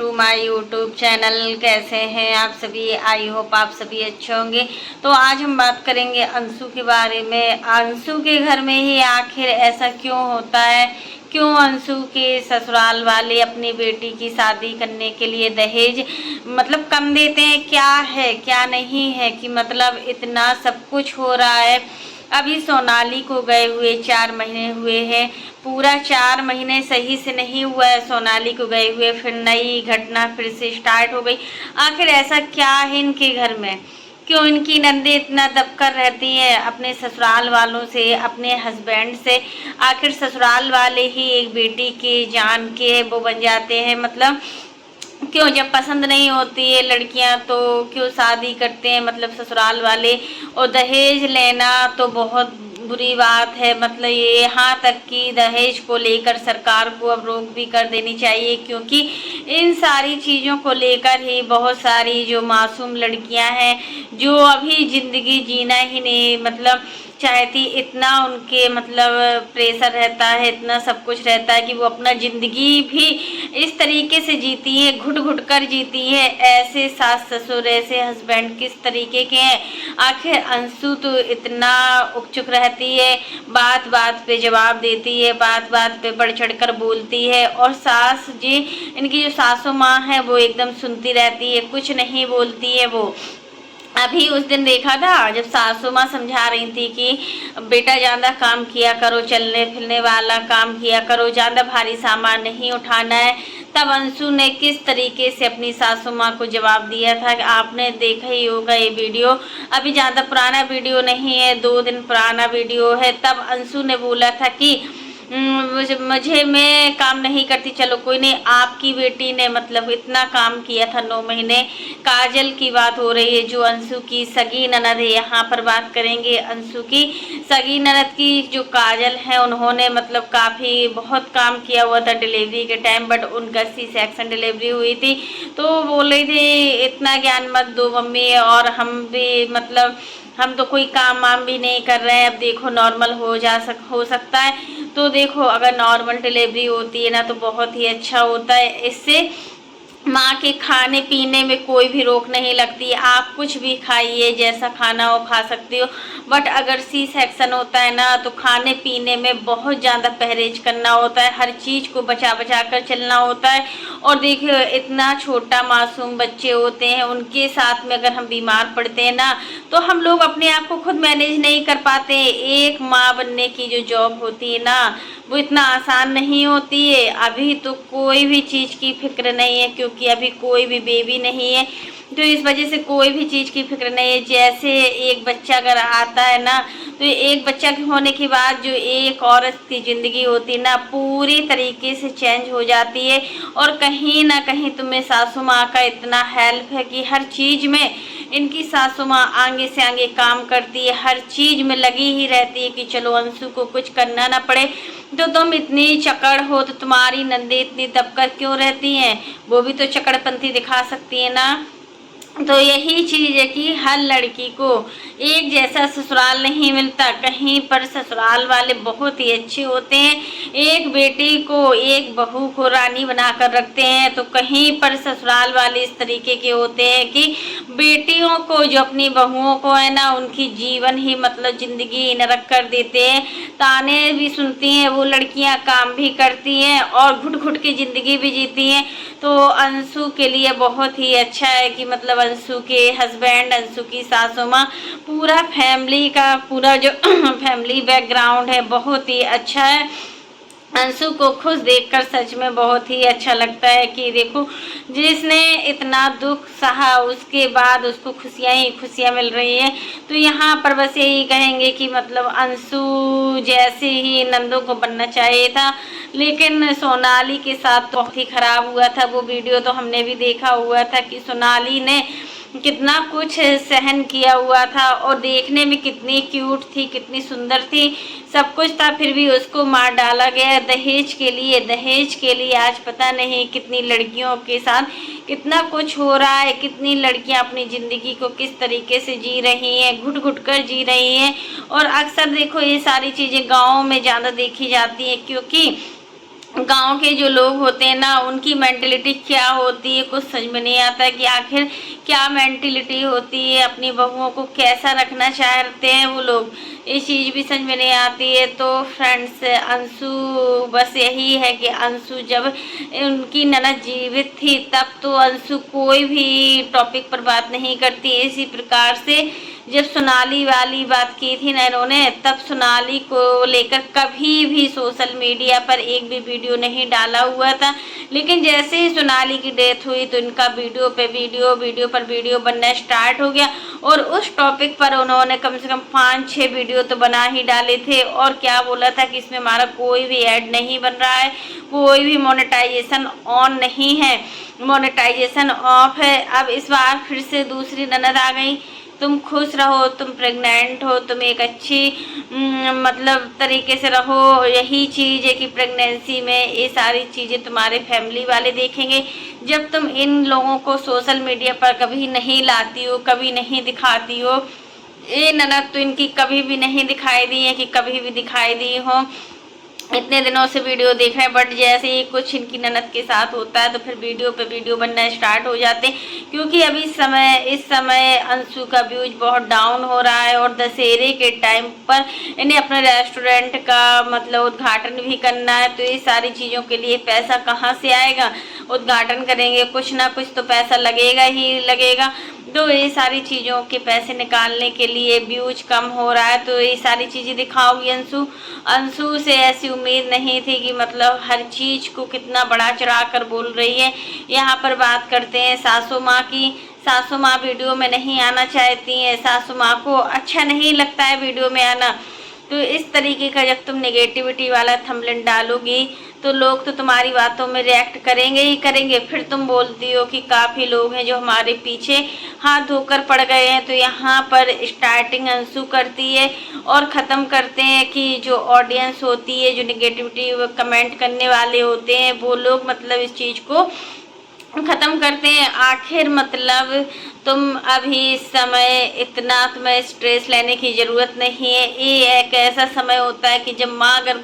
To my YouTube channel. कैसे हैं आप सभी? आई होप आप सभी अच्छे होंगे। तो आज हम बात करेंगे अंशु के बारे में। अंशु के घर में ही आखिर ऐसा क्यों होता है? क्यों अंशु के ससुराल वाले अपनी बेटी की शादी करने के लिए दहेज मतलब कम देते हैं? क्या है क्या नहीं है कि मतलब इतना सब कुछ हो रहा है। अभी सोनाली को गए हुए 4 महीने हुए हैं, पूरा 4 महीने सही से नहीं हुआ है सोनाली को गए हुए, फिर नई घटना फिर से स्टार्ट हो गई। आखिर ऐसा क्या है इनके घर में? क्यों इनकी नंदे इतना दबकर रहती हैं अपने ससुराल वालों से, अपने हस्बैंड से? आखिर ससुराल वाले ही एक बेटी के जान के वो बन जाते हैं। मतलब क्यों जब पसंद नहीं होती है लड़कियां तो क्यों शादी करते हैं मतलब ससुराल वाले। और दहेज लेना तो बहुत बुरी बात है। मतलब ये यहाँ तक कि दहेज को लेकर सरकार को अब रोक भी कर देनी चाहिए, क्योंकि इन सारी चीज़ों को लेकर ही बहुत सारी जो मासूम लड़कियां हैं जो अभी ज़िंदगी जीना ही नहीं मतलब चाहती, इतना उनके मतलब प्रेशर रहता है, इतना सब कुछ रहता है कि वो अपना ज़िंदगी भी इस तरीके से जीती है, घुट घुट कर जीती है। ऐसे सास ससुर ऐसे हस्बैंड किस तरीके के हैं? आखिर अंशु तो इतना उपचुक रहती है, बात बात पे जवाब देती है, बात बात पे बढ़ चढ़ कर बोलती है। और सास जी इनकी जो सासू माँ है वो एकदम सुनती रहती है, कुछ नहीं बोलती है वो। अभी उस दिन देखा था जब सासू माँ समझा रही थी कि बेटा ज़्यादा काम किया करो, चलने फिरने वाला काम किया करो, ज़्यादा भारी सामान नहीं उठाना है, तब अंशु ने किस तरीके से अपनी सासू माँ को जवाब दिया था कि आपने देखा ही होगा ये वीडियो। अभी ज़्यादा पुराना वीडियो नहीं है, 2 दिन पुराना वीडियो है। तब अंशु ने बोला था कि मुझे मैं काम नहीं करती, चलो कोई नहीं, आपकी बेटी ने मतलब इतना काम किया था 9 महीने। काजल की बात हो रही है जो अंशु की सगी ननद है, यहाँ पर बात करेंगे अंशु की सगी ननद की जो काजल है, उन्होंने मतलब काफ़ी बहुत काम किया हुआ था डिलीवरी के टाइम, बट उनका सी सेक्शन डिलीवरी हुई थी। तो बोल रही थी इतना ज्ञान मत दो मम्मी, और हम भी मतलब हम तो कोई काम वाम भी नहीं कर रहे हैं, अब देखो नॉर्मल हो सकता है। तो देखो अगर नॉर्मल डिलीवरी होती है ना तो बहुत ही अच्छा होता है, इससे माँ के खाने पीने में कोई भी रोक नहीं लगती। आप कुछ भी खाइए, जैसा खाना हो खा सकते हो, बट अगर सी सेक्शन होता है ना तो खाने पीने में बहुत ज़्यादा परहेज करना होता है, हर चीज़ को बचा बचा कर चलना होता है। और देखिए इतना छोटा मासूम बच्चे होते हैं, उनके साथ में अगर हम बीमार पड़ते हैं ना तो हम लोग अपने आप को खुद मैनेज नहीं कर पाते। एक माँ बनने की जो जॉब होती है ना वो इतना आसान नहीं होती है। अभी तो कोई भी चीज़ की फिक्र नहीं है, क्योंकि अभी कोई भी बेबी नहीं है, तो इस वजह से कोई भी चीज़ की फिक्र नहीं है। जैसे एक बच्चा अगर आता है ना तो एक बच्चा के होने के बाद जो एक औरत की ज़िंदगी होती है ना पूरी तरीके से चेंज हो जाती है। और कहीं ना कहीं तुम्हें सासू माँ का इतना हेल्प है कि हर चीज़ में इनकी सासू माँ आगे से आगे काम करती है, हर चीज़ में लगी ही रहती है कि चलो अंशु को कुछ करना ना पड़े। तो तुम इतनी चकड़ हो तो तुम्हारी नंदे इतनी दबकर क्यों रहती हैं? वो भी तो चकड़पंथी दिखा सकती है ना। तो यही चीज़ है कि हर लड़की को एक जैसा ससुराल नहीं मिलता, कहीं पर ससुराल वाले बहुत ही अच्छे होते हैं, एक बेटी को एक बहू को रानी बनाकर रखते हैं, तो कहीं पर ससुराल वाले इस तरीके के होते हैं कि बेटियों को जो अपनी बहुओं को है ना उनकी जीवन ही मतलब ज़िंदगी नरक कर देते हैं। ताने भी सुनती हैं वो लड़कियां, काम भी करती हैं और घुट घुट की ज़िंदगी भी जीती हैं। तो अंशु के लिए बहुत ही अच्छा है कि मतलब अंशु के हस्बैंड, अंशु की सासू माँ, पूरा फैमिली का पूरा जो फैमिली बैकग्राउंड है बहुत ही अच्छा है। अंशु को खुश देखकर सच में बहुत ही अच्छा लगता है कि देखो जिसने इतना दुख सहा उसके बाद उसको खुशियाँ ही खुशियाँ मिल रही हैं। तो यहाँ पर बस यही कहेंगे कि मतलब अंशु जैसे ही नंदों को बनना चाहिए था, लेकिन सोनाली के साथ तो बहुत ही खराब हुआ था। वो वीडियो तो हमने भी देखा हुआ था कि सोनाली ने कितना कुछ सहन किया हुआ था, और देखने में कितनी क्यूट थी, कितनी सुंदर थी, सब कुछ था, फिर भी उसको मार डाला गया दहेज के लिए। दहेज के लिए आज पता नहीं कितनी लड़कियों के साथ कितना कुछ हो रहा है, कितनी लड़कियां अपनी ज़िंदगी को किस तरीके से जी रही हैं, घुट घुट कर जी रही हैं। और अक्सर देखो ये सारी चीज़ें गाँव में ज़्यादा देखी जाती हैं, क्योंकि गांव के जो लोग होते हैं ना, उनकी मेंटेलिटी क्या होती है कुछ समझ में नहीं आता कि आखिर क्या मेंटेलिटी होती है, अपनी बहुओं को कैसा रखना चाहते हैं वो लोग, ये चीज़ भी समझ में नहीं आती है। तो फ्रेंड्स, अंशु बस यही है कि अंशु जब उनकी ननद जीवित थी तब तो अंशु कोई भी टॉपिक पर बात नहीं करती। इसी प्रकार से जब सोनाली वाली बात की थी ना इन्होंने, तब सोनाली को लेकर कभी भी सोशल मीडिया पर एक भी वीडियो नहीं डाला हुआ था। लेकिन जैसे ही सोनाली की डेथ हुई तो इनका वीडियो पे वीडियो, वीडियो पर वीडियो बनना स्टार्ट हो गया और उस टॉपिक पर उन्होंने कम से कम 5-6 वीडियो तो बना ही डाले थे। और क्या बोला था कि इसमें हमारा कोई भी ऐड नहीं बन रहा है, कोई भी मोनेटाइजेशन ऑन नहीं है, मोनेटाइजेशन ऑफ है। अब इस बार फिर से दूसरी ननद आ गई, तुम खुश रहो, तुम प्रेग्नेंट हो, तुम एक अच्छी मतलब तरीके से रहो। यही चीज़ है कि प्रेगनेंसी में ये सारी चीज़ें तुम्हारे फैमिली वाले देखेंगे। जब तुम इन लोगों को सोशल मीडिया पर कभी नहीं लाती हो, कभी नहीं दिखाती हो, ये ननद तो इनकी कभी भी नहीं दिखाई दी है कि कभी भी दिखाई दी हो। इतने दिनों से वीडियो देख रहे हैं, बट जैसे ही कुछ इनकी ननद के साथ होता है तो फिर वीडियो पे वीडियो बनना स्टार्ट हो जाते हैं। क्योंकि अभी इस समय अंशु का व्यूज बहुत डाउन हो रहा है और दशहरे के टाइम पर इन्हें अपने रेस्टोरेंट का मतलब उद्घाटन भी करना है। तो ये सारी चीज़ों के लिए पैसा कहाँ से आएगा, उद्घाटन करेंगे कुछ ना कुछ तो पैसा लगेगा ही लगेगा। तो ये सारी चीज़ों के पैसे निकालने के लिए व्यूज कम हो रहा है, तो ये सारी चीज़ें दिखाओगी अंशु। अंशु से ऐसी उम्मीद नहीं थी कि मतलब हर चीज़ को कितना बड़ा चढ़ा कर बोल रही है। यहाँ पर बात करते हैं सासू माँ की। सासू माँ वीडियो में नहीं आना चाहती हैं, सासू माँ को अच्छा नहीं लगता है वीडियो में आना। तो इस तरीके का जब तुम नेगेटिविटी वाला थंबनेल डालोगी तो लोग तो तुम्हारी बातों में रिएक्ट करेंगे ही करेंगे। फिर तुम बोलती हो कि काफ़ी लोग हैं जो हमारे पीछे हाथ धोकर पड़ गए हैं। तो यहाँ पर स्टार्टिंग अंशु करती है और ख़त्म करते हैं कि जो ऑडियंस होती है, जो नेगेटिविटी कमेंट करने वाले होते हैं, वो लोग मतलब इस चीज़ को ख़त्म करते हैं। आखिर मतलब तुम अभी इस समय इतना तुम्हें स्ट्रेस लेने की ज़रूरत नहीं है। ये एक ऐसा समय होता है कि जब माँ अगर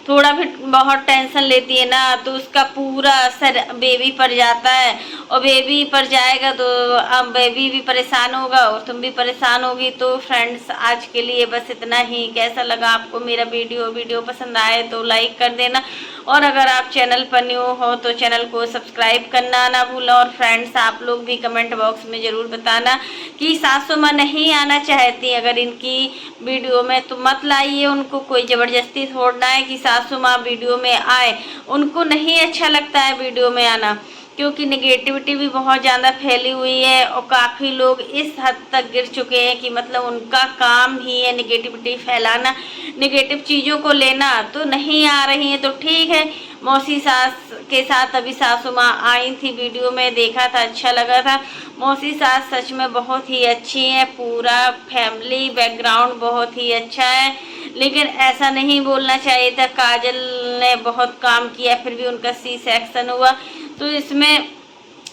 थोड़ा भी बहुत टेंशन लेती है ना तो उसका पूरा असर बेबी पर जाता है, और बेबी पर जाएगा तो अब बेबी भी परेशान होगा और तुम भी परेशान होगी। तो फ्रेंड्स, आज के लिए बस इतना ही। कैसा लगा आपको मेरा वीडियो पसंद आए तो लाइक कर देना, और अगर आप चैनल पर न्यू हो तो चैनल को सब्सक्राइब करना ना भूलें। और फ्रेंड्स, आप लोग भी कमेंट बॉक्स में ज़रूर बताना कि सासू माँ नहीं आना चाहती अगर इनकी वीडियो में तो मत लाइए। उनको कोई ज़बरदस्ती छोड़ना है कि सासू माँ वीडियो में आए, उनको नहीं अच्छा लगता है वीडियो में आना, क्योंकि नेगेटिविटी भी बहुत ज़्यादा फैली हुई है और काफ़ी लोग इस हद तक गिर चुके हैं कि मतलब उनका काम ही है नेगेटिविटी फैलाना, नेगेटिव चीज़ों को लेना। तो नहीं आ रही हैं तो ठीक है। मौसी सास के साथ अभी सासू माँ आई थी, वीडियो में देखा था, अच्छा लगा था। मौसी सास सच में बहुत ही अच्छी है, पूरा फैमिली बैकग्राउंड बहुत ही अच्छा है। लेकिन ऐसा नहीं बोलना चाहिए था। काजल ने बहुत काम किया फिर भी उनका सी सेक्शन हुआ, तो इसमें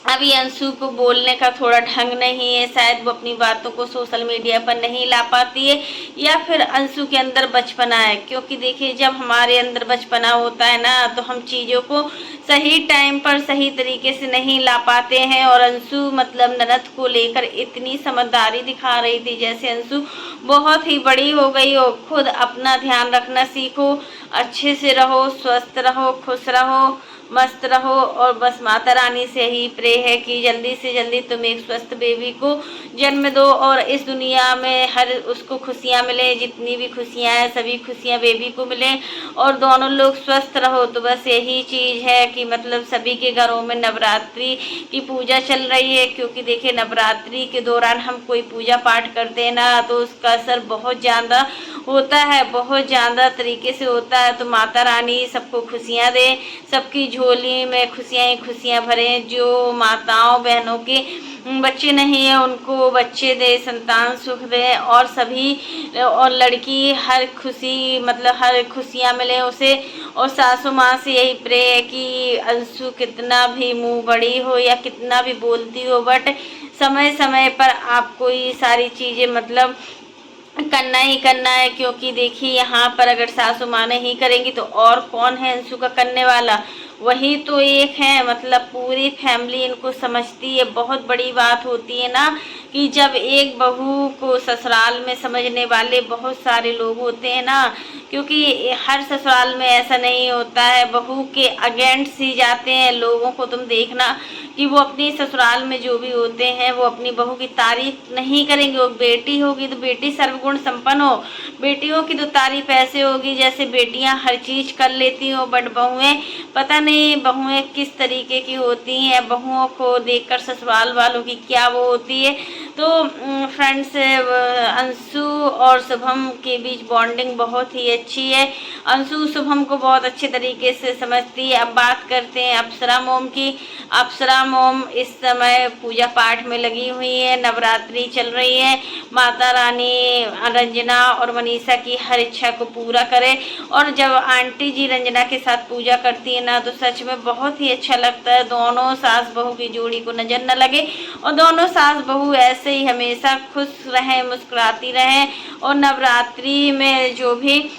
अभी अंशु को बोलने का थोड़ा ढंग नहीं है। शायद वो अपनी बातों को सोशल मीडिया पर नहीं ला पाती है, या फिर अंशु के अंदर बचपना है। क्योंकि देखिए, जब हमारे अंदर बचपना होता है ना तो हम चीज़ों को सही टाइम पर सही तरीके से नहीं ला पाते हैं। और अंशु मतलब ननद को लेकर इतनी समझदारी दिखा रही थी, जैसे अंशु बहुत ही बड़ी हो गई हो। खुद अपना ध्यान रखना सीखो, अच्छे से रहो, स्वस्थ रहो, खुश रहो, मस्त रहो। और बस माता रानी से ही प्रे है कि जल्दी से जल्दी तुम एक स्वस्थ बेबी को जन्म दो और इस दुनिया में हर उसको खुशियाँ मिले, जितनी भी खुशियाँ हैं सभी खुशियाँ बेबी को मिले और दोनों लोग स्वस्थ रहो। तो बस यही चीज़ है कि मतलब सभी के घरों में नवरात्रि की पूजा चल रही है। क्योंकि देखिए, नवरात्रि के दौरान हम कोई पूजा पाठ करते हैं ना तो उसका असर बहुत ज़्यादा होता है, बहुत ज़्यादा तरीके से होता है। तो माता रानी सबको खुशियाँ दे, सबकी झोली में खुशियाँ ही खुशियाँ भरें। जो माताओं बहनों के बच्चे नहीं है उनको बच्चे दे, संतान सुख दे, और सभी और लड़की हर खुशी मतलब हर खुशियाँ मिले उसे। और सासू माँ से यही प्रे है कि अंशु कितना भी मुँह बड़ी हो या कितना भी बोलती हो, बट समय समय पर आपको ये सारी चीज़ें मतलब करना ही करना है, क्योंकि देखिए यहाँ पर अगर सासू माँ नहीं करेंगी तो और कौन है अंशु का करने वाला, वही तो एक है। मतलब पूरी फैमिली इनको समझती है। बहुत बड़ी बात होती है ना कि जब एक बहू को ससुराल में समझने वाले बहुत सारे लोग होते हैं ना, क्योंकि हर ससुराल में ऐसा नहीं होता है, बहू के अगेंस्ट ही जाते हैं। लोगों को तुम देखना कि वो अपनी ससुराल में जो भी होते हैं वो अपनी बहू की तारीफ नहीं करेंगे। वो बेटी होगी तो बेटी सर्वगुण संपन्न हो, बेटियों की तो तारीफ ऐसे होगी जैसे बेटियां हर चीज कर लेती हो, बट बहुएं पता नहीं बहुएं किस तरीके की होती हैं। बहुओं को देखकर ससुराल वालों की क्या वो होती है। तो फ्रेंड्स, अंशु और शुभम के बीच बॉन्डिंग बहुत ही अच्छी है। अंशु शुभम को बहुत अच्छे तरीके से समझती है। अब बात करते हैं अप्सरा मोम की। अप्सरा मोम इस समय पूजा पाठ में लगी हुई है, नवरात्रि चल रही है। माता रानी रंजना और मनीषा की हर इच्छा को पूरा करे। और जब आंटी जी रंजना के साथ पूजा करती है ना, तो सच में बहुत ही अच्छा लगता है। दोनों सास बहू की जोड़ी को नजर न लगे और दोनों सास बहू ऐसे ही हमेशा खुश रहें, मुस्कुराती रहें। और नवरात्रि में जो भी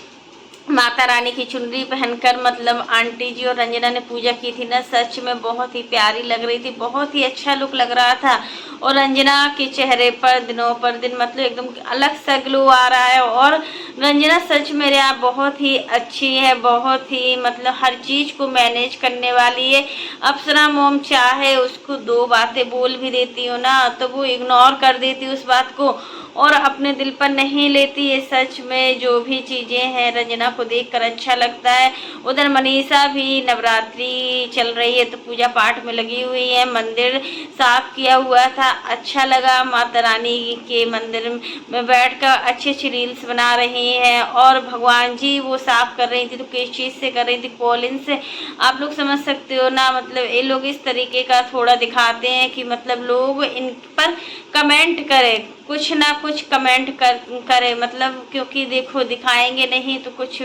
माता रानी की चुनरी पहनकर मतलब आंटी जी और रंजना ने पूजा की थी ना, सच में बहुत ही प्यारी लग रही थी, बहुत ही अच्छा लुक लग रहा था। और रंजना के चेहरे पर दिनों पर दिन मतलब एकदम अलग सा ग्लो आ रहा है। और रंजना सच मेरे यहाँ बहुत ही अच्छी है, बहुत ही मतलब हर चीज को मैनेज करने वाली है। अप्सरा मोम चाहे उसको दो बातें बोल भी देती हो ना, तो वो इग्नोर कर देती उस बात को और अपने दिल पर नहीं लेती है। सच में जो भी चीज़ें हैं रंजना को देखकर अच्छा लगता है। उधर मनीषा भी नवरात्रि चल रही है तो पूजा पाठ में लगी हुई है। मंदिर साफ किया हुआ था, अच्छा लगा। माता रानी के मंदिर में बैठकर अच्छी अच्छी रील्स बना रही हैं। और भगवान जी वो साफ कर रही थी तो किस चीज़ से कर रही थी, कॉलिन से। आप लोग समझ सकते हो ना, मतलब ये लोग इस तरीके का थोड़ा दिखाते हैं कि मतलब लोग इन पर कमेंट करें, कुछ ना कुछ कमेंट करे, मतलब क्योंकि देखो दिखाएंगे नहीं तो कुछ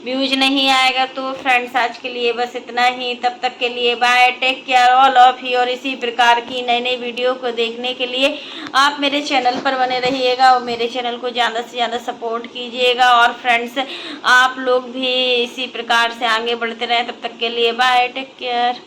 व्यूज नहीं आएगा। तो फ्रेंड्स आज के लिए बस इतना ही, तब तक के लिए bye, take care all of you. और इसी प्रकार की नई नई वीडियो को देखने के लिए आप मेरे चैनल पर बने रहिएगा और मेरे चैनल को ज़्यादा से ज़्यादा सपोर्ट कीजिएगा। और फ्रेंड्स आप लोग भी इसी प्रकार से आगे बढ़ते रहें। तब तक के लिए बाय, टेक केयर।